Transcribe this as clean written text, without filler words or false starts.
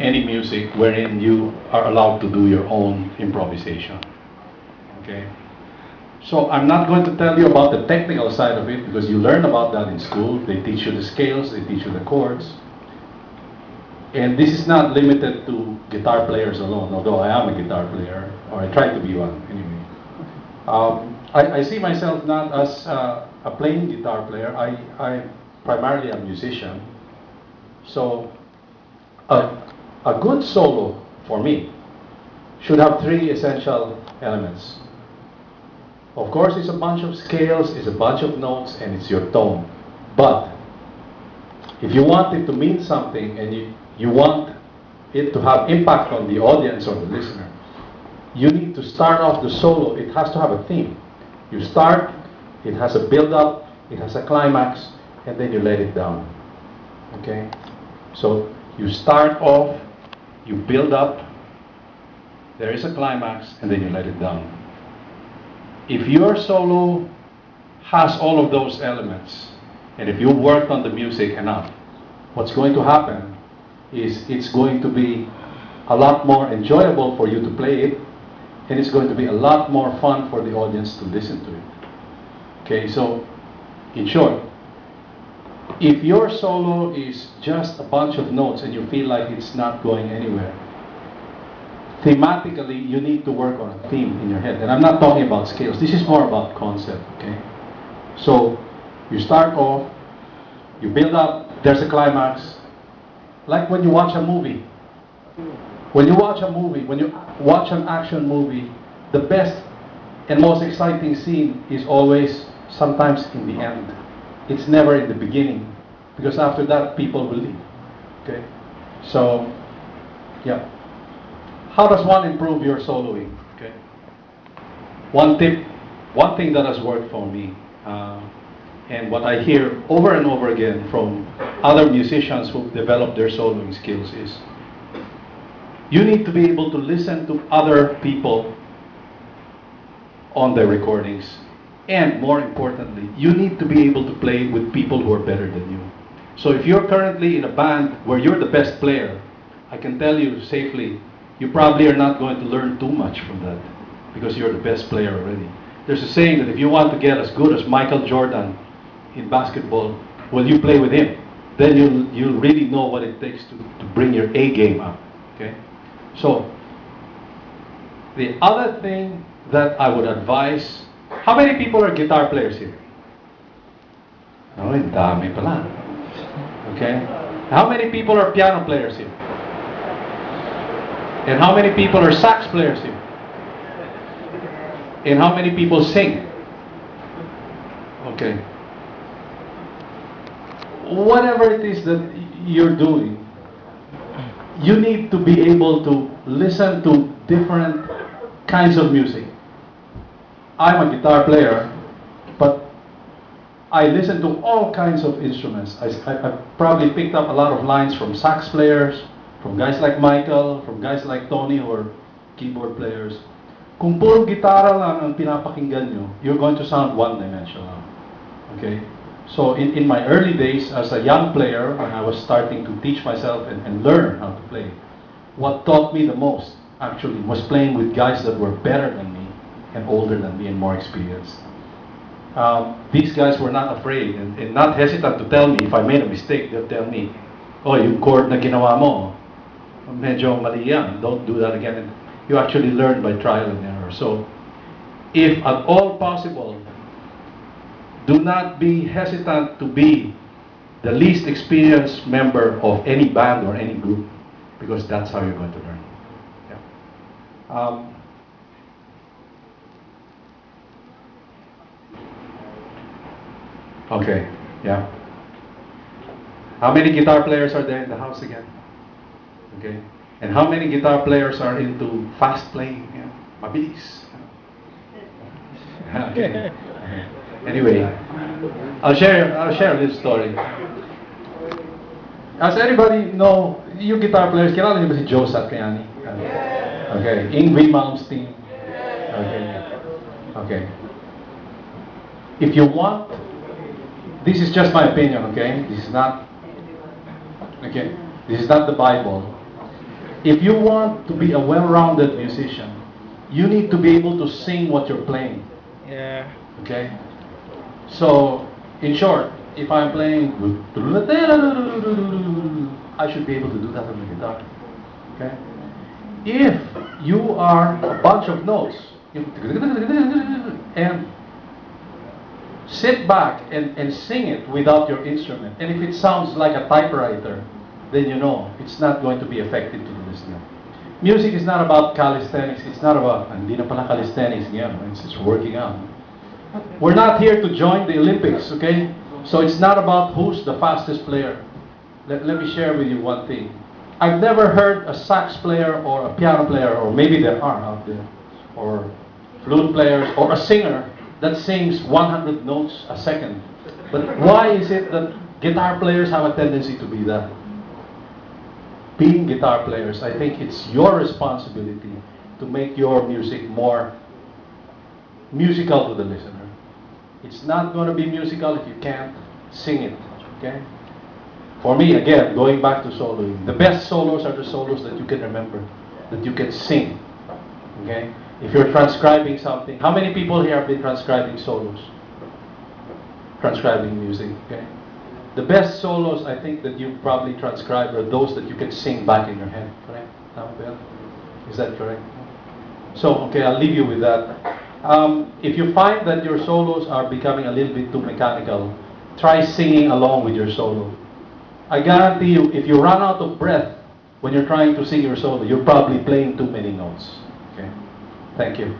any music wherein you are allowed to do your own improvisation. Okay? So I'm not going to tell you about the technical side of it because you learn about that in school. They teach you the scales, they teach you the chords. And this is not limited to guitar players alone, although I am a guitar player, or I try to be one anyway. I see myself not as a plain guitar player. I'm primarily a musician. So a good solo for me should have three essential elements. Of course, it's a bunch of scales, it's a bunch of notes, and it's your tone. But if you want it to mean something and you want it to have impact on the audience or the listener, you need to start off the solo. It has to have a theme. You start, it has a build-up, it has a climax, and then you let it down. Okay? So you start off, you build up, there is a climax, and then you let it down. If your solo has all of those elements, and if you worked on the music enough, what's going to happen is it's going to be a lot more enjoyable for you to play it, and it's going to be a lot more fun for the audience to listen to it. Okay, so in short, if your solo is just a bunch of notes and you feel like it's not going anywhere, thematically you need to work on a theme in your head. And I'm not talking about scales, this is more about concept, okay? So you start off, you build up, there's a climax. Like when you watch a movie. When you watch a movie, when you watch an action movie, the best and most exciting scene is always sometimes in the end. It's never in the beginning, because after that people will leave. Okay? So, yeah. How does one improve your soloing? Okay. One tip, one thing that has worked for me, and what I hear over and over again from other musicians who've developed their soloing skills is, you need to be able to listen to other people on their recordings. And more importantly, you need to be able to play with people who are better than you. So if you're currently in a band where you're the best player, I can tell you safely, you probably are not going to learn too much from that because you're the best player already. There's a saying that if you want to get as good as Michael Jordan in basketball, well, you play with him. Then you'll really know what it takes to bring your A game up. Okay? So, the other thing that I would advise, how many people are guitar players here? Oh, dami pala. Okay? How many people are piano players here? And how many people are sax players here? And how many people sing? Okay. Whatever it is that you're doing, you need to be able to listen to different kinds of music. I'm a guitar player, but I listen to all kinds of instruments. I probably picked up a lot of lines from sax players, from guys like Michael, from guys like Tony who are keyboard players. Kung puro gitara lang ang pinapakinggan nyo, you're going to sound one-dimensional. Okay? So in my early days as a young player, when I was starting to teach myself and learn how to play, what taught me the most actually was playing with guys that were better than me and older than me and more experienced. These guys were not afraid and not hesitant to tell me if I made a mistake. They'll tell me, oh, yung chord na ginawa mo, medyo mali yan. Don't do that again. And you actually learn by trial and error. So, if at all possible, do not be hesitant to be the least experienced member of any band or any group, because that's how you're going to learn. Yeah. Okay, yeah. How many guitar players are there in the house again? Okay. And how many guitar players are into fast playing? Yeah. Mabilis. Okay. Anyway, I'll share a little story. As anybody know, you guitar players, kilala niyo ba si Joe Satriani? Okay. Ingrid Malmsteen. Okay. Okay. If you want, this is just my opinion, okay? This is not, okay? This is not the Bible. If you want to be a well-rounded musician, you need to be able to sing what you're playing. Yeah. Okay? So, in short, if I'm playing, I should be able to do that on the guitar. Okay? If you are a bunch of notes, and sit back and sing it without your instrument, and if it sounds like a typewriter, then you know it's not going to be effective to the listener. Music is not about calisthenics. It's not about, hindi na pala calisthenics ngayon. It's just working out. We're not here to join the Olympics, okay? So it's not about who's the fastest player. Let me share with you one thing. I've never heard a sax player or a piano player, or maybe there are out there, or flute players, or a singer that sings 100 notes a second. But why is it that guitar players have a tendency to be that? Being guitar players, I think it's your responsibility to make your music more musical to the listener. It's not going to be musical if you can't sing it, okay? For me, again, going back to soloing, the best solos are the solos that you can remember, that you can sing, okay? If you're transcribing something, how many people here have been transcribing solos? Transcribing music, okay? The best solos, I think, that you probably transcribe are those that you can sing back in your head, correct? Is that correct? So, okay, I'll leave you with that. If you find that your solos are becoming a little bit too mechanical, try singing along with your solo. I guarantee you, if you run out of breath when you're trying to sing your solo, you're probably playing too many notes. Okay? Thank you.